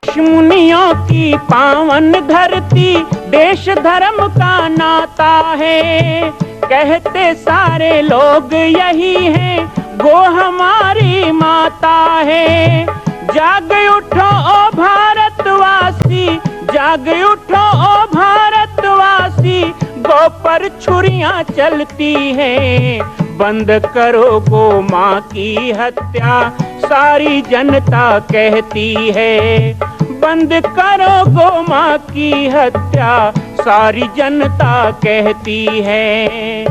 ऋषि मुनियों की पावन धरती, देश धर्म का नाता है। कहते सारे लोग यही हैं, गो हमारी माता है। जाग उठो ओ भारतवासी, जाग उठो ओ भारतवासी, गो पर छुरियां चलती हैं। बंद करो गो माँ की हत्या, सारी जनता कहती है। बंद करो गो माँ की हत्या, सारी जनता कहती है।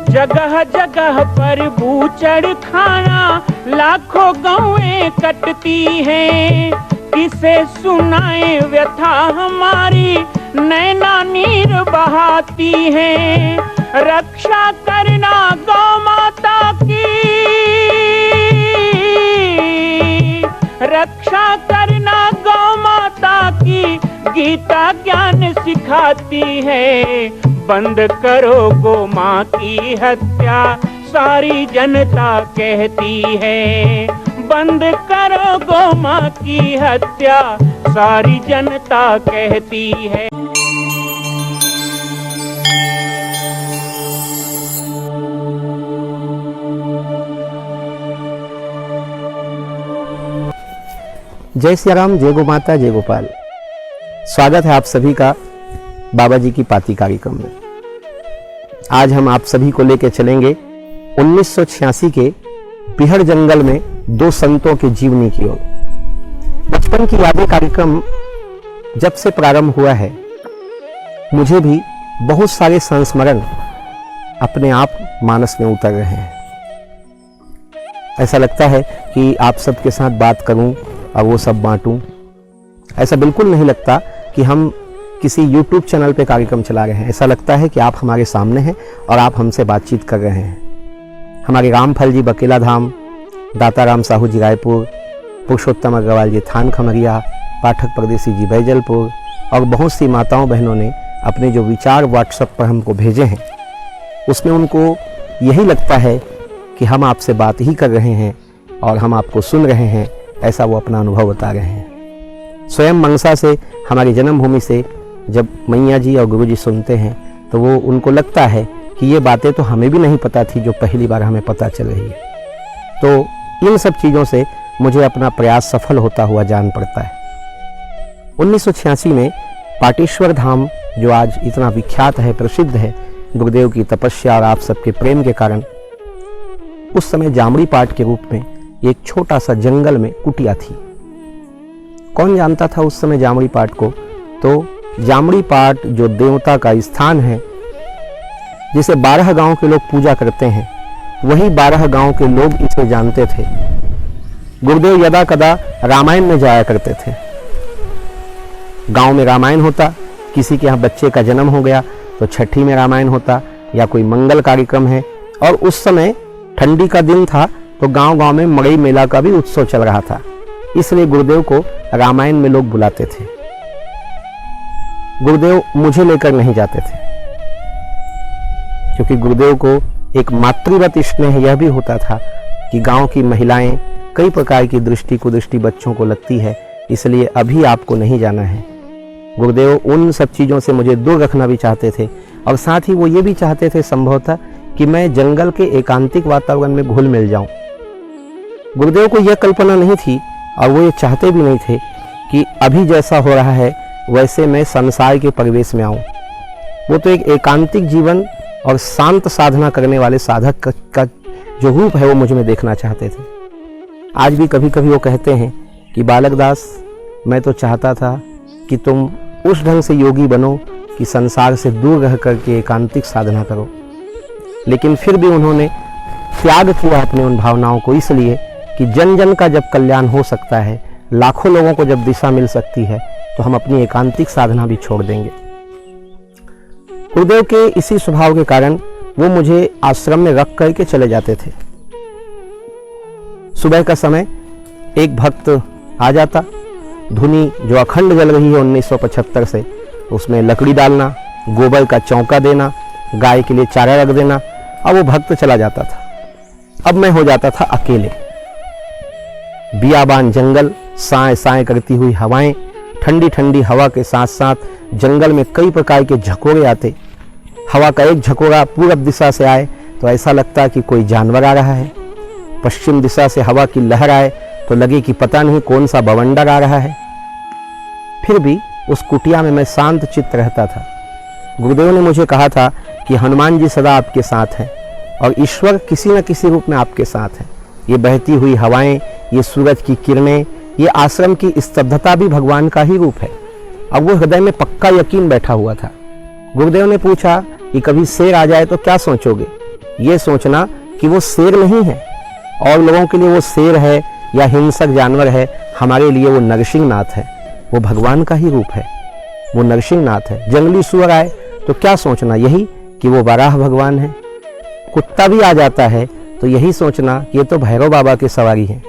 जगह जगह पर बूचड़ खाना, लाखों गौएं कटती हैं। किसे सुनाए व्यथा हमारी, नैना नीर बहाती हैं। रक्षा करना गौ माता की, रक्षा करना गौ माता की, गीता ज्ञान सिखाती है। बंद करो गो माँ की हत्या, सारी जनता कहती है। बंद करो गो माँ की हत्या, सारी जनता कहती है। जय सिया राम, जय गो माता, जय गोपाल। स्वागत है आप सभी का बाबा जी की पाती कार्यक्रम में। आज हम आप सभी को लेकर चलेंगे 1986 के पिहड़ जंगल में दो संतों के जीवनी की ओर। बचपन की यादें कार्यक्रम जब से प्रारंभ हुआ है, मुझे भी बहुत सारे संस्मरण अपने आप मानस में उतर रहे हैं। ऐसा लगता है कि आप सबके साथ बात करूं और वो सब बांटूं। ऐसा बिल्कुल नहीं लगता कि हम किसी YouTube चैनल पे कार्यक्रम चला रहे हैं। ऐसा लगता है कि आप हमारे सामने हैं और आप हमसे बातचीत कर रहे हैं। हमारे रामफल जी बकेला धाम, दाता राम साहू जी रायपुर, पुरुषोत्तम अग्रवाल जी थान खमरिया, पाठक परदेसी जी बैजलपुर और बहुत सी माताओं बहनों ने अपने जो विचार व्हाट्सएप पर हमको भेजे हैं, उसमें उनको यही लगता है कि हम आपसे बात ही कर रहे हैं और हम आपको सुन रहे हैं, ऐसा वो अपना अनुभव बता रहे हैं। स्वयं मंगसा से, हमारी जन्मभूमि से जब मैया जी और गुरु जी सुनते हैं तो वो उनको लगता है कि ये बातें तो हमें भी नहीं पता थी जो पहली बार हमें पता चल रही है। तो इन सब चीज़ों से मुझे अपना प्रयास सफल होता हुआ जान पड़ता है। 1986 में पाटेश्वर धाम, जो आज इतना विख्यात है, प्रसिद्ध है, गुरुदेव की तपस्या और आप सबके प्रेम के कारण, उस समय जामड़ी पाट के रूप में एक छोटा सा जंगल में कुटिया थी। कौन जानता था उस समय जामड़ी पाट को? तो जामड़ी पाट जो देवता का स्थान है, जिसे 12 गांव के लोग पूजा करते हैं, वही 12 गांव के लोग इसे जानते थे। गुरुदेव यदा कदा रामायण में जाया करते थे। गांव में रामायण होता, किसी के यहाँ बच्चे का जन्म हो गया तो छठी में रामायण होता, या कोई मंगल कार्यक्रम है। और उस समय ठंडी का दिन था तो गांव गांव में मड़ई मेला का भी उत्सव चल रहा था, इसलिए गुरुदेव को रामायण में लोग बुलाते थे। गुरुदेव मुझे लेकर नहीं जाते थे, क्योंकि गुरुदेव को एक मातृवत स्नेह यह भी होता था कि गांव की महिलाएं कई प्रकार की दृष्टि कुदृष्टि बच्चों को लगती है, इसलिए अभी आपको नहीं जाना है। गुरुदेव उन सब चीज़ों से मुझे दूर रखना भी चाहते थे, और साथ ही वो ये भी चाहते थे संभवतः कि मैं जंगल के एकांतिक वातावरण में घुल मिल जाऊं। गुरुदेव को यह कल्पना नहीं थी और वो ये चाहते भी नहीं थे कि अभी जैसा हो रहा है वैसे मैं संसार के परिवेश में आऊं। वो तो एक एकांतिक जीवन और शांत साधना करने वाले साधक का जो रूप है वो मुझ में देखना चाहते थे। आज भी कभी कभी वो कहते हैं कि बालक दास, मैं तो चाहता था कि तुम उस ढंग से योगी बनो कि संसार से दूर रह करके एकांतिक साधना करो। लेकिन फिर भी उन्होंने त्याग किया अपने उन भावनाओं को, इसलिए कि जन जन का जब कल्याण हो सकता है, लाखों लोगों को जब दिशा मिल सकती है, तो हम अपनी एकांतिक साधना भी छोड़ देंगे। गुरुदेव के इसी स्वभाव के कारण वो मुझे आश्रम में रख करके चले जाते थे। सुबह का समय एक भक्त आ जाता, धुनी जो अखंड जल रही है 1975 से, उसमें लकड़ी डालना, गोबर का चौका देना, गाय के लिए चारा रख देना, और वो भक्त चला जाता था। अब मैं हो जाता था अकेले। बियाबान जंगल, साए साए करती हुई हवाएं, ठंडी ठंडी हवा के साथ साथ जंगल में कई प्रकार के झकोरे आते। हवा का एक झकोरा पूरब दिशा से आए तो ऐसा लगता कि कोई जानवर आ रहा है। पश्चिम दिशा से हवा की लहर आए तो लगे कि पता नहीं कौन सा बवंडर आ रहा है। फिर भी उस कुटिया में मैं शांत चित्त रहता था। गुरुदेव ने मुझे कहा था कि हनुमान जी सदा आपके साथ हैं और ईश्वर किसी न किसी रूप में आपके साथ हैं। ये बहती हुई हवाएं, ये सूरज की किरणें, ये आश्रम की स्तब्धता भी भगवान का ही रूप है। अब वो हृदय में पक्का यकीन बैठा हुआ था। गुरुदेव ने पूछा कि कभी शेर आ जाए तो क्या सोचोगे? ये सोचना कि वो शेर नहीं है, और लोगों के लिए वो शेर है या हिंसक जानवर है, हमारे लिए वो नरसिंहनाथ है। वो भगवान का ही रूप है, वो नरसिंहनाथ है। जंगली सुअर आए तो क्या सोचना? यही कि वो वराह भगवान है। कुत्ता भी आ जाता है तो यही सोचना कि ये तो भैरव बाबा की सवारी है।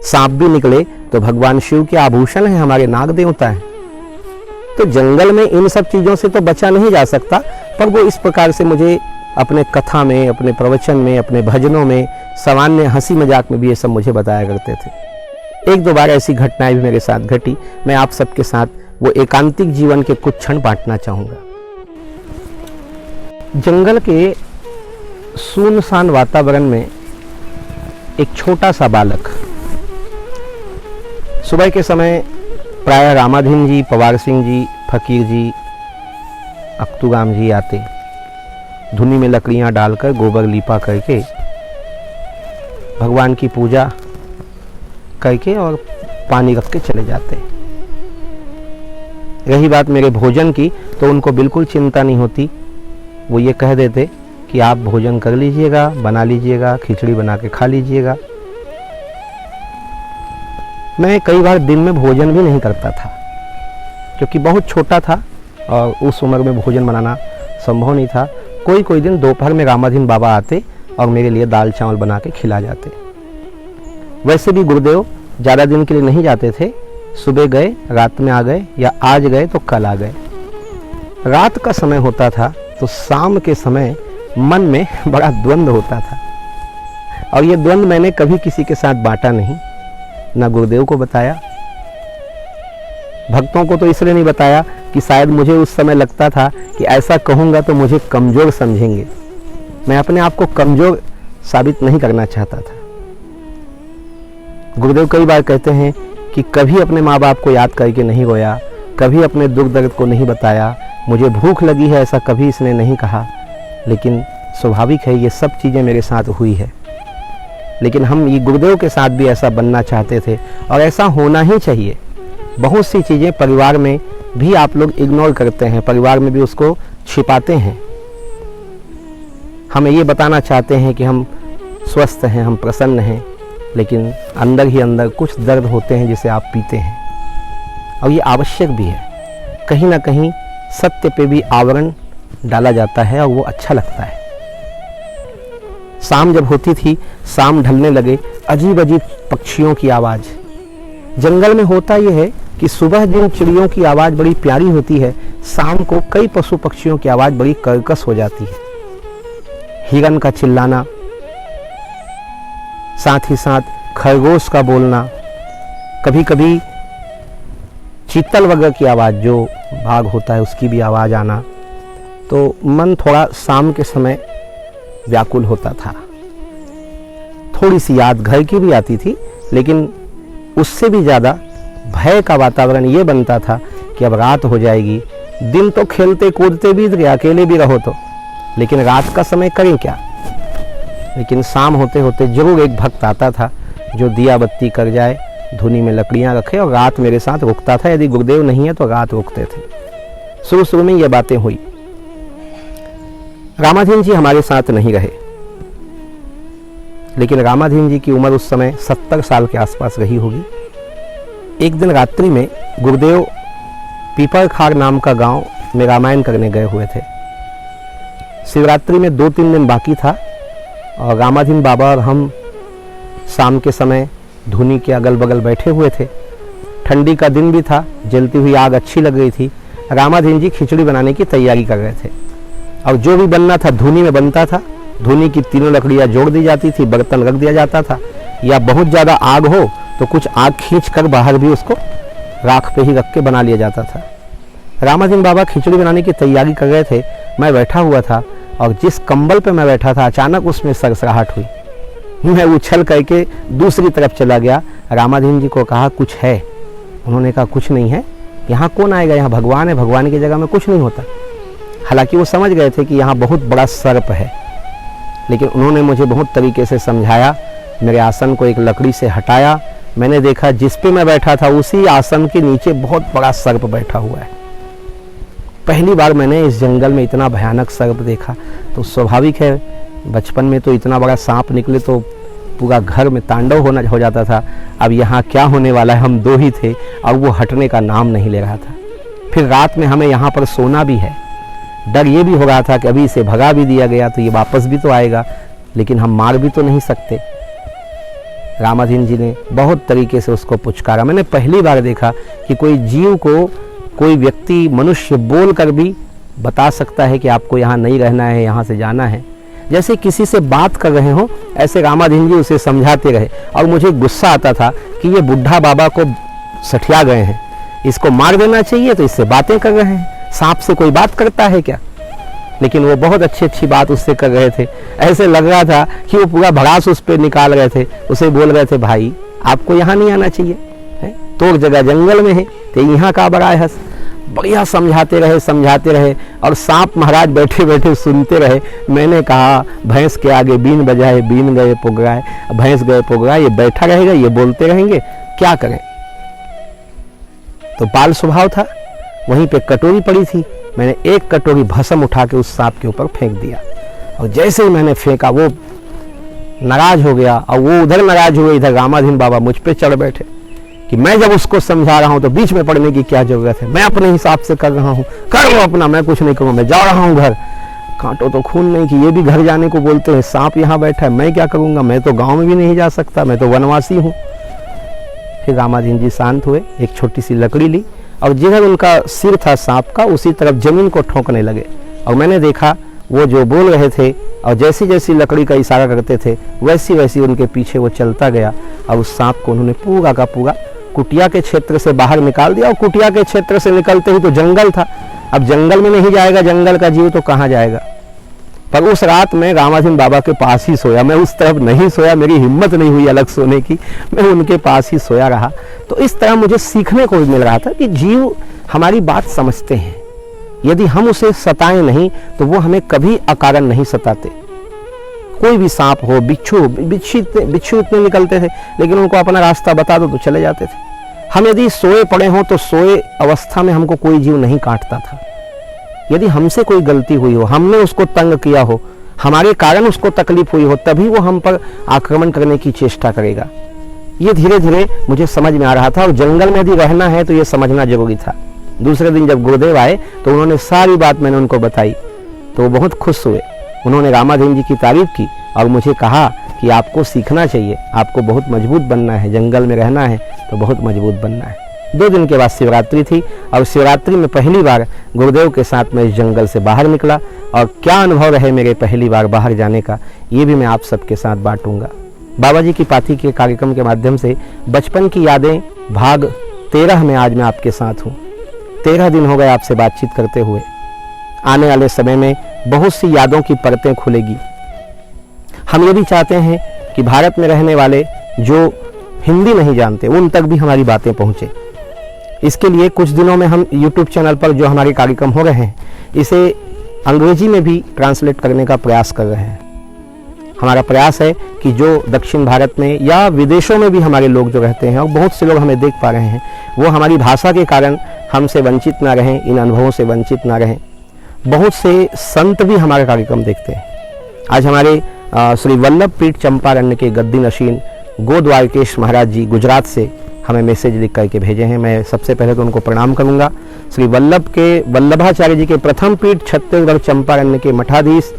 सांप भी निकले तो भगवान शिव के आभूषण है, हमारे नाग देवता है। तो जंगल में इन सब चीजों से तो बचा नहीं जा सकता, पर वो इस प्रकार से मुझे अपने कथा में, अपने प्रवचन में, अपने भजनों में, सामान्य हंसी मजाक में भी ये सब मुझे बताया करते थे। एक दो बार ऐसी घटनाएं भी मेरे साथ घटी। मैं आप सबके साथ वो एकांतिक जीवन के कुछ क्षण बांटना चाहूंगा। जंगल के सुनसान वातावरण में एक छोटा सा बालक सुबह के समय प्रायः रामाधीन जी, पवार सिंह जी, फकीर जी, अख्तुगाम जी आते, धुनी में लकड़ियां डालकर गोबर लीपा करके भगवान की पूजा करके और पानी रख के चले जाते। रही बात मेरे भोजन की तो उनको बिल्कुल चिंता नहीं होती। वो ये कह देते कि आप भोजन कर लीजिएगा, बना लीजिएगा, खिचड़ी बना के खा लीजिएगा। मैं कई बार दिन में भोजन भी नहीं करता था क्योंकि बहुत छोटा था और उस उम्र में भोजन बनाना संभव नहीं था। कोई कोई दिन दोपहर में रामाधीन बाबा आते और मेरे लिए दाल चावल बना के खिला जाते। वैसे भी गुरुदेव ज़्यादा दिन के लिए नहीं जाते थे। सुबह गए, रात में आ गए, या आज गए तो कल आ गए। रात का समय होता था तो शाम के समय मन में बड़ा द्वंद्व होता था, और ये द्वंद्व मैंने कभी किसी के साथ बांटा नहीं, ना गुरुदेव को बताया। भक्तों को तो इसलिए नहीं बताया कि शायद मुझे उस समय लगता था कि ऐसा कहूँगा तो मुझे कमज़ोर समझेंगे। मैं अपने आप को कमज़ोर साबित नहीं करना चाहता था। गुरुदेव कई बार कहते हैं कि कभी अपने माँ बाप को याद करके नहीं रोया, कभी अपने दुख दर्द को नहीं बताया, मुझे भूख लगी है ऐसा कभी इसने नहीं कहा। लेकिन स्वाभाविक है ये सब चीज़ें मेरे साथ हुई है। लेकिन हम ये गुरुदेव के साथ भी ऐसा बनना चाहते थे और ऐसा होना ही चाहिए। बहुत सी चीज़ें परिवार में भी आप लोग इग्नोर करते हैं, परिवार में भी उसको छिपाते हैं। हमें ये बताना चाहते हैं कि हम स्वस्थ हैं, हम प्रसन्न हैं, लेकिन अंदर ही अंदर कुछ दर्द होते हैं जिसे आप पीते हैं, और ये आवश्यक भी है। कहीं ना कहीं सत्य पे भी आवरण डाला जाता है और वो अच्छा लगता है। शाम जब होती थी, शाम ढलने लगे, अजीब अजीब पक्षियों की आवाज़। जंगल में होता यह है कि सुबह जिन चिड़ियों की आवाज़ बड़ी प्यारी होती है, शाम को कई पशु पक्षियों की आवाज़ बड़ी कर्कश हो जाती है। हिरन का चिल्लाना, साथ ही साथ खरगोश का बोलना, कभी कभी चीतल वगैरह की आवाज़, जो बाघ होता है उसकी भी आवाज़ आना, तो मन थोड़ा शाम के समय व्याकुल होता था। थोड़ी सी याद घर की भी आती थी, लेकिन उससे भी ज़्यादा भय का वातावरण ये बनता था कि अब रात हो जाएगी। दिन तो खेलते कूदते बीत गया, अकेले भी रहो तो, लेकिन रात का समय करें क्या। लेकिन शाम होते होते जरूर एक भक्त आता था जो दिया बत्ती कर जाए, धुनी में लकड़ियाँ रखे और रात मेरे साथ रुकता था। यदि गुरुदेव नहीं है तो रात रुकते थे। शुरू शुरू में ये बातें हुई। रामाधीन जी हमारे साथ नहीं रहे, लेकिन रामाधीन जी की उम्र उस समय 70 साल के आसपास रही होगी। एक दिन रात्रि में गुरुदेव पीपरखार नाम का गांव में रामायण करने गए हुए थे। शिवरात्रि में 2-3 दिन बाकी था और रामाधीन बाबा और हम शाम के समय धुनी के अगल बगल बैठे हुए थे। ठंडी का दिन भी था, जलती हुई आग अच्छी लग रही थी। रामाधीन जी खिचड़ी बनाने की तैयारी कर रहे थे। और जो भी बनना था धूनी में बनता था। धूनी की तीनों लकड़ियाँ जोड़ दी जाती थी, बर्तन रख दिया जाता था, या बहुत ज़्यादा आग हो तो कुछ आग खींच कर बाहर भी उसको राख पे ही रख के बना लिया जाता था। रामाधीन बाबा खिचड़ी बनाने की तैयारी कर रहे थे। मैं बैठा हुआ था और जिस कंबल पे मैं बैठा था अचानक उसमें सरसराहट हुई। मैं उछल करके दूसरी तरफ चला गया। रामाधीन जी को कहा कुछ है? उन्होंने कहा कुछ नहीं है, यहाँ कौन आएगा, यहाँ भगवान है, भगवान की जगह में कुछ नहीं होता। हालांकि वो समझ गए थे कि यहाँ बहुत बड़ा सर्प है, लेकिन उन्होंने मुझे बहुत तरीके से समझाया। मेरे आसन को एक लकड़ी से हटाया। मैंने देखा जिस पे मैं बैठा था उसी आसन के नीचे बहुत बड़ा सर्प बैठा हुआ है। पहली बार मैंने इस जंगल में इतना भयानक सर्प देखा। तो स्वाभाविक है, बचपन में तो इतना बड़ा सांप निकले तो पूरा घर में तांडव हो जाता था। अब यहाँ क्या होने वाला है, हम दो ही थे और वो हटने का नाम नहीं ले रहा था। फिर रात में हमें यहाँ पर सोना भी है। डर ये भी हो रहा था कि अभी इसे भगा भी दिया गया तो ये वापस भी तो आएगा, लेकिन हम मार भी तो नहीं सकते। रामाधीन जी ने बहुत तरीके से उसको पुचकारा। मैंने पहली बार देखा कि कोई जीव को कोई व्यक्ति, मनुष्य बोल कर भी बता सकता है कि आपको यहाँ नहीं रहना है, यहाँ से जाना है। जैसे किसी से बात कर रहे हो ऐसे रामाधीन जी उसे समझाते रहे। और मुझे गुस्सा आता था कि ये बुढ़ा बाबा को सठिया गए हैं, इसको मार देना चाहिए तो इससे बातें कर रहे हैं। सांप से कोई बात करता है क्या? लेकिन वो बहुत अच्छी बात उससे कर रहे थे। ऐसे लग रहा था कि वो पूरा भड़ास उस पर निकाल रहे थे। उसे बोल रहे थे भाई आपको यहाँ नहीं आना चाहिए, तो जगह जंगल में है तो यहाँ का बड़ा है। बढ़िया समझाते रहे और सांप महाराज बैठे बैठे सुनते रहे। मैंने कहा भैंस के आगे बीन बजाए बीन गए पुगराए, भैंस गए पुगराए, ये बैठा रहेगा, ये बोलते रहेंगे, क्या करें। तो बाल स्वभाव था। वहीं पे कटोरी पड़ी थी, मैंने एक कटोरी भस्म उठा के उस सांप के ऊपर फेंक दिया। और जैसे ही मैंने फेंका वो नाराज हो गया और वो उधर नाराज हुए, इधर रामाधीन बाबा मुझ पे चढ़ बैठे कि मैं जब उसको समझा रहा हूं तो बीच में पड़ने की क्या जरूरत है, मैं अपने हिसाब से कर रहा हूं, करो अपना, मैं कुछ नहीं करूंगा, मैं जा रहा हूं घर। कांटो तो खून नहीं कि ये भी घर जाने को बोलते हैं, सांप यहाँ बैठा है, मैं क्या करूंगा, मैं तो गाँव में भी नहीं जा सकता, मैं तो वनवासी हूँ। फिर रामाधीन जी शांत हुए, एक छोटी सी लकड़ी ली और जिधर उनका सिर था सांप का उसी तरफ जमीन को ठोकने लगे। और मैंने देखा वो जो बोल रहे थे और जैसी जैसी लकड़ी का इशारा करते थे वैसी वैसी उनके पीछे वो चलता गया और उस सांप को उन्होंने पूरा का पूरा कुटिया के क्षेत्र से बाहर निकाल दिया। और कुटिया के क्षेत्र से निकलते ही तो जंगल था। अब जंगल में नहीं जाएगा जंगल का जीव तो कहाँ जाएगा। पर उस रात मैं रामाधीन बाबा के पास ही सोया। मैं उस तरफ नहीं सोया, मेरी हिम्मत नहीं हुई अलग सोने की, मैं उनके पास ही सोया रहा। तो इस तरह मुझे सीखने को भी मिल रहा था कि जीव हमारी बात समझते हैं। यदि हम उसे सताएं नहीं तो वो हमें कभी अकारण नहीं सताते। कोई भी सांप हो, बिच्छू इतने निकलते थे लेकिन उनको अपना रास्ता बता दो तो चले जाते थे। हम यदि सोए पड़े हों तो सोए अवस्था में हमको कोई जीव नहीं काटता था। यदि हमसे कोई गलती हुई हो, हमने उसको तंग किया हो, हमारे कारण उसको तकलीफ हुई हो, तभी वो हम पर आक्रमण करने की चेष्टा करेगा। ये धीरे धीरे मुझे समझ में आ रहा था और जंगल में यदि रहना है तो ये समझना जरूरी था। दूसरे दिन जब गुरुदेव आए तो उन्होंने सारी बात मैंने उनको बताई तो वो बहुत खुश हुए। उन्होंने रामाधीन जी की तारीफ की और मुझे कहा कि आपको सीखना चाहिए, आपको बहुत मजबूत बनना है, जंगल में रहना है तो बहुत मजबूत बनना है। 2 दिन के बाद शिवरात्रि थी और शिवरात्रि में पहली बार गुरुदेव के साथ मैं इस जंगल से बाहर निकला। और क्या अनुभव रहे मेरे पहली बार बाहर जाने का, ये भी मैं आप सबके साथ बांटूंगा। बाबा जी की पाती के कार्यक्रम के माध्यम से बचपन की यादें भाग 13 में आज मैं आपके साथ हूँ। 13 दिन हो गए आपसे बातचीत करते हुए। आने वाले समय में बहुत सी यादों की परतें खुलेगी। हम ये भी चाहते हैं कि भारत में रहने वाले जो हिंदी नहीं जानते उन तक भी हमारी बातें पहुँचे। इसके लिए कुछ दिनों में हम YouTube चैनल पर जो हमारे कार्यक्रम हो रहे हैं इसे अंग्रेजी में भी ट्रांसलेट करने का प्रयास कर रहे हैं। हमारा प्रयास है कि जो दक्षिण भारत में या विदेशों में भी हमारे लोग जो रहते हैं और बहुत से लोग हमें देख पा रहे हैं वो हमारी भाषा के कारण हमसे वंचित ना रहें, इन अनुभवों से वंचित ना रहें। बहुत से संत भी हमारे कार्यक्रम देखते हैं। आज हमारे श्री वल्लभ पीठ चंपारण्य के गद्दी नशीन गोद्वारकेश महाराज जी गुजरात से हमें मैसेज लिख करके भेजे हैं। मैं सबसे पहले तो उनको प्रणाम करूंगा। श्री वल्लभाचार्य जी के प्रथम पीठ छत्तीसगढ़ चंपारण्य के मठाधीश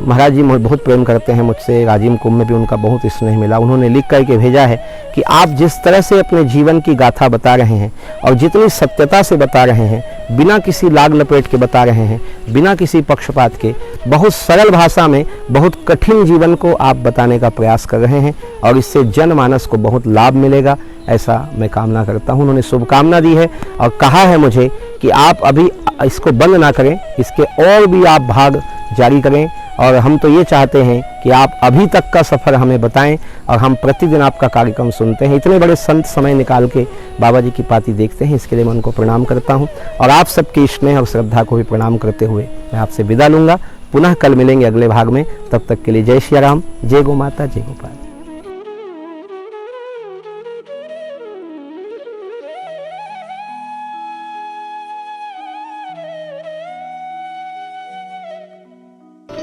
महाराज जी मुझे बहुत प्रेम करते हैं मुझसे, राजिम कुंभ में भी उनका बहुत स्नेह मिला। उन्होंने लिख करके भेजा है कि आप जिस तरह से अपने जीवन की गाथा बता रहे हैं और जितनी सत्यता से बता रहे हैं, बिना किसी लाग लपेट के बता रहे हैं, बिना किसी पक्षपात के, बहुत सरल भाषा में बहुत कठिन जीवन को आप बताने का प्रयास कर रहे हैं और इससे जनमानस को बहुत लाभ मिलेगा, ऐसा मैं कामना करता हूं। उन्होंने शुभकामना दी है और कहा है मुझे कि आप अभी इसको बंद ना करें, इसके और भी आप भाग जारी करें और हम तो ये चाहते हैं कि आप अभी तक का सफ़र हमें बताएं और हम प्रतिदिन आपका कार्यक्रम सुनते हैं। इतने बड़े संत समय निकाल के बाबा जी की पाती देखते हैं, इसके लिए मैं उनको प्रणाम करता हूं और आप सबकी स्नेह और श्रद्धा को भी प्रणाम करते हुए मैं आपसे विदा लूँगा। पुनः कल मिलेंगे अगले भाग में, तब तक के लिए जय श्री राम, जय गौ माता, जय गोपाल।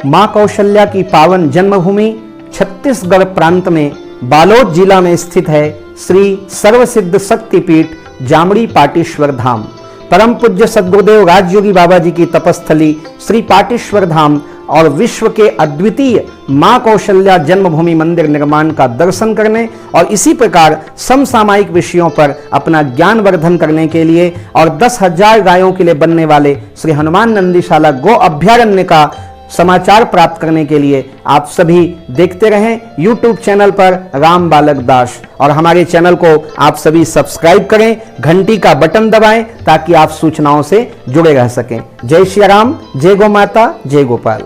मां कौशल्या की पावन जन्मभूमि छत्तीसगढ़ प्रांत में बालोद जिला में स्थित है श्री सर्वसिद्ध शक्तिपीठ जामड़ी पाटेश्वर धाम। परम पूज्य सद्गुरुदेव राजयोगी बाबा जी की तपस्थली श्री पाटेश्वर धाम और विश्व के अद्वितीय मां कौशल्या जन्मभूमि मंदिर निर्माण का दर्शन करने और इसी प्रकार समसामयिक विषयों पर अपना ज्ञान वर्धन करने के लिए और 10,000 गायों के लिए बनने वाले श्री हनुमान नंदीशाला गो अभ्यारण्य का समाचार प्राप्त करने के लिए आप सभी देखते रहें YouTube चैनल पर राम बालक दास, और हमारे चैनल को आप सभी सब्सक्राइब करें, घंटी का बटन दबाएं ताकि आप सूचनाओं से जुड़े रह सकें। जय श्री राम, जय गौ माता, जय गोपाल।